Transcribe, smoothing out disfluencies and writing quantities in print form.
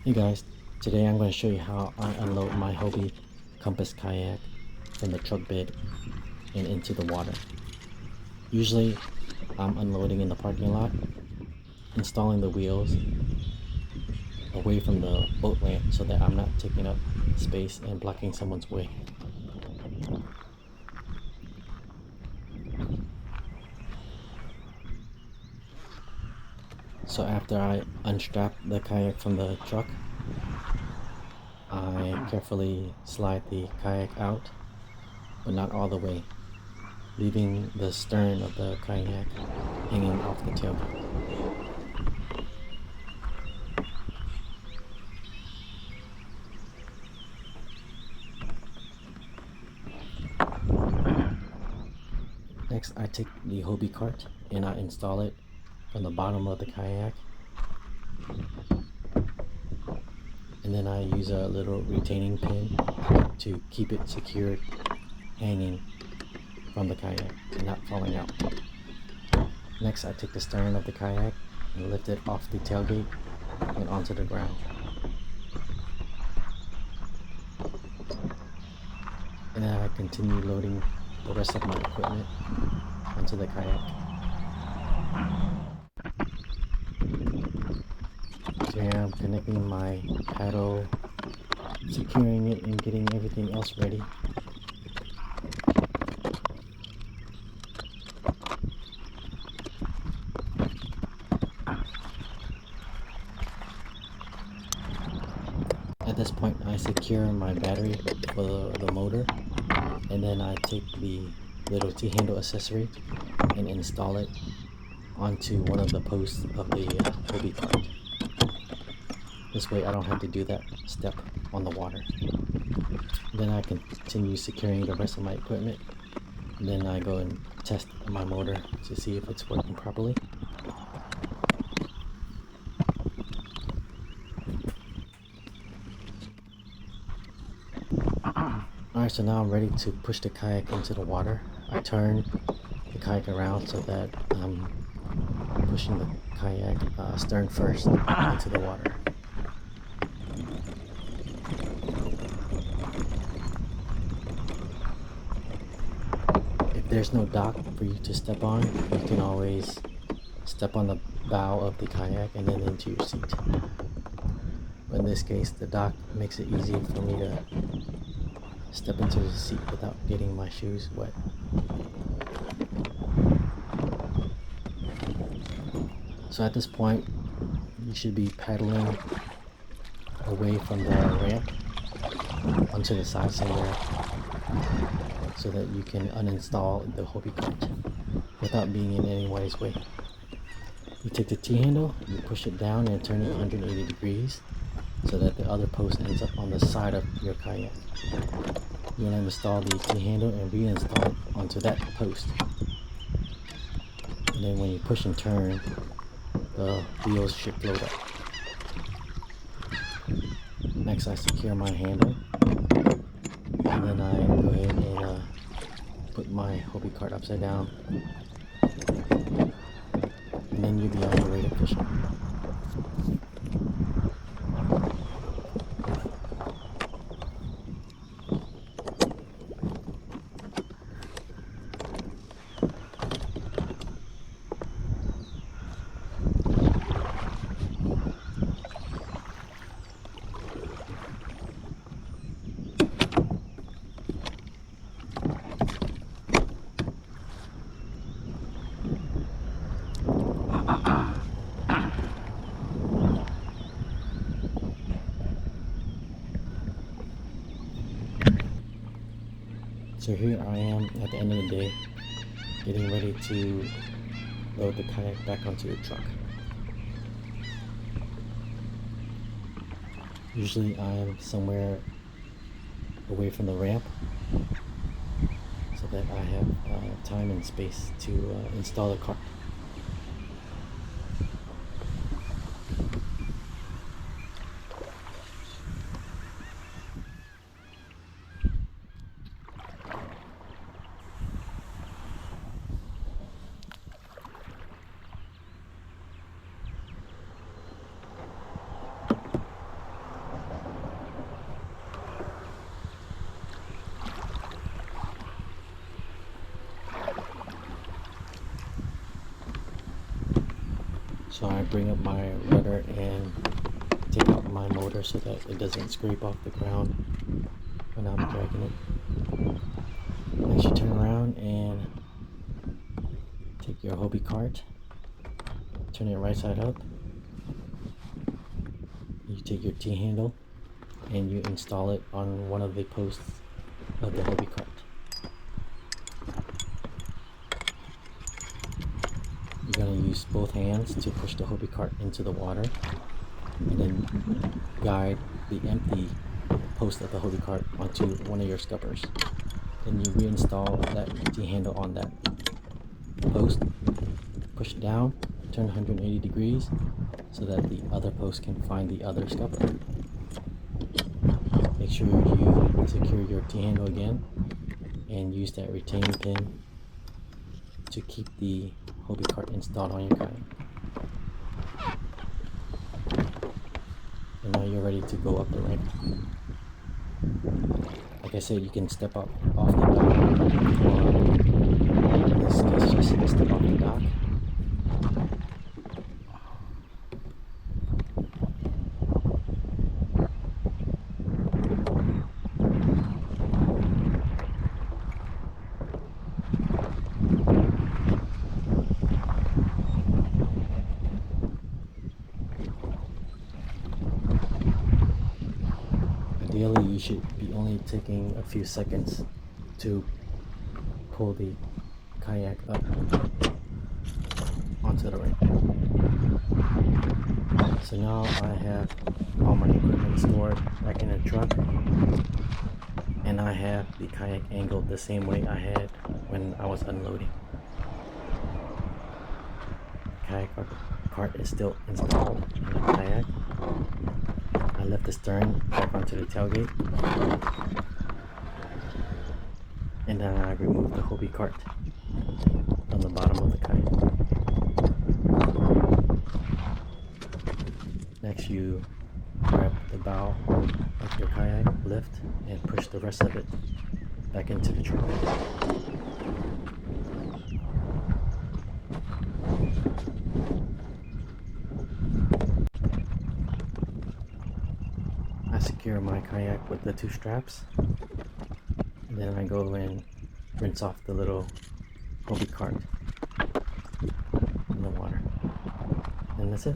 Hey guys, today I'm going to show you how I unload my Hobie Compass kayak from the truck bed and into the water. Usually I'm unloading in the parking lot, installing the wheels away from the boat ramp so that I'm not taking up space and blocking someone's way. So after I unstrap the kayak from the truck, I carefully slide the kayak out, but not all the way, leaving the stern of the kayak hanging off the tailgate. Next, I take the Hobie cart and I install it from the bottom of the kayak. And then I use a little retaining pin to keep it secured, hanging from the kayak and not falling out. Next, I take the stern of the kayak and lift it off the tailgate and onto the ground. And then I continue loading the rest of my equipment onto the kayak. So here I'm connecting my paddle, securing it and getting everything else ready. At this point, I secure my battery for the motor, and then I take the little T-handle accessory and install it onto one of the posts of the Hobie cart. This way I don't have to do that step on the water. Then I continue securing the rest of my equipment. Then I go and test my motor to see if it's working properly. Alright, so now I'm ready to push the kayak into the water. I turn the kayak around so that I'm pushing the kayak stern first into the water. If there's no dock for you to step on, you can always step on the bow of the kayak and then into your seat. But in this case, the dock makes it easy for me to step into the seat without getting my shoes wet. So at this point, you should be paddling away from the ramp onto the side somewhere so that you can uninstall the Hobie cart without being in anyone's way. You take the T-handle, you push it down and turn it 180 degrees so that the other post ends up on the side of your kayak. You want to install the T-handle and reinstall it onto that post. And then when you push and turn, the wheels should float up. Next, I secure my handle, and then I go ahead and put my Hobie cart upside down, and then you'll be on your way to fishing. So here I am at the end of the day, getting ready to load the kayak back onto the truck. Usually I am somewhere away from the ramp so that I have time and space to install the cart. So I bring up my rudder and take out my motor so that it doesn't scrape off the ground when I'm dragging it. Next you turn around and take your Hobie cart, turn it right side up. You take your T-handle and you install it on one of the posts of the Hobie cart. You're going to use both hands to push the Hobie cart into the water and then guide the empty post of the Hobie cart onto one of your scuppers. Then you reinstall that T-handle on that post, push it down, turn 180 degrees so that the other post can find the other scupper. Make sure you secure your T-handle again and use that retaining pin to keep the Hobie cart installed on your kayak. And now you're ready to go up the ramp. Like I said, you can step up off the dock, or in this case just step off the dock. Ideally, you should be only taking a few seconds to pull the kayak up onto the ramp. So now I have all my equipment stored back in the truck, and I have the kayak angled the same way I had when I was unloading. Kayak cart is still installed in the kayak. I left the stern back onto the tailgate, and then I removed the Hobie cart from the bottom of the kayak. Next you grab the bow of your kayak, lift, and push the rest of it back into the truck. I secure my kayak with the two straps, and then I go and rinse off the little Hobie cart in the water. And that's it.